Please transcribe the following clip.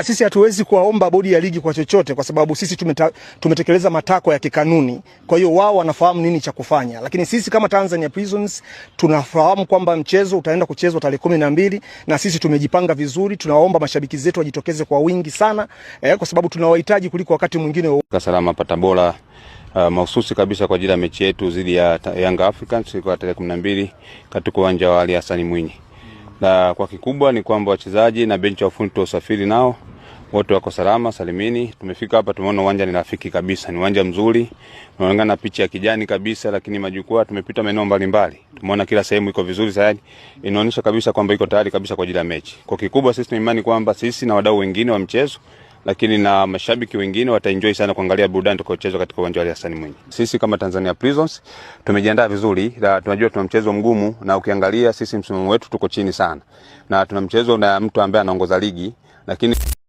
Sisi hatuwezi kuwaomba bodi ya ligi kwa chochote kwa sababu sisi tumetekeleza matakwa ya kikanuni. Kwa hiyo wao wanafahamu nini cha kufanya. Lakini sisi kama Tanzania Prisons tunafahamu kwamba mchezo utaenda kuchezwa tarehe 12 na sisi tumejipanga vizuri. Tunawaomba mashabiki zetu wajitokeze kwa wingi sana kwa sababu tunawahitaji kuliko wakati mwingine. Salama Tabora mahususi kabisa kwa ajili ya mechi yetu dhidi ya Young Africans kwa tarehe 12 katika uwanja wa Ali Hassan Mwinyi. Na kwa kikubwa ni kwamba wachezaji na benchi ya ufundi usafiri nao wote wako salama salimini. Tumefika hapa tumeona uwanja ni rafiki kabisa, ni uwanja mzuri. Unaonekana picha ya kijani kabisa, lakini majukwaa tumepita maeneo mbalimbali. Tumeona kila sehemu iko vizuri zaidi. Inaonyesha kabisa kwamba iko tayari kabisa kwa ajili ya mechi. Kwa kikubwa sisi tuna imani kwamba sisi na wadau wengine wa mchezo lakini na mashabiki wengine wataenjoy sana kuangalia burudani tutakayocheza katika uwanja wa Hassan Mwinyi. Sisi kama Tanzania Prisons tumejiandaa vizuri, tunajua tuna mchezo mgumu na ukiangalia sisi msimamo wetu tuko chini sana. Na tuna mchezo na mtu ambaye anaongoza ligi lakini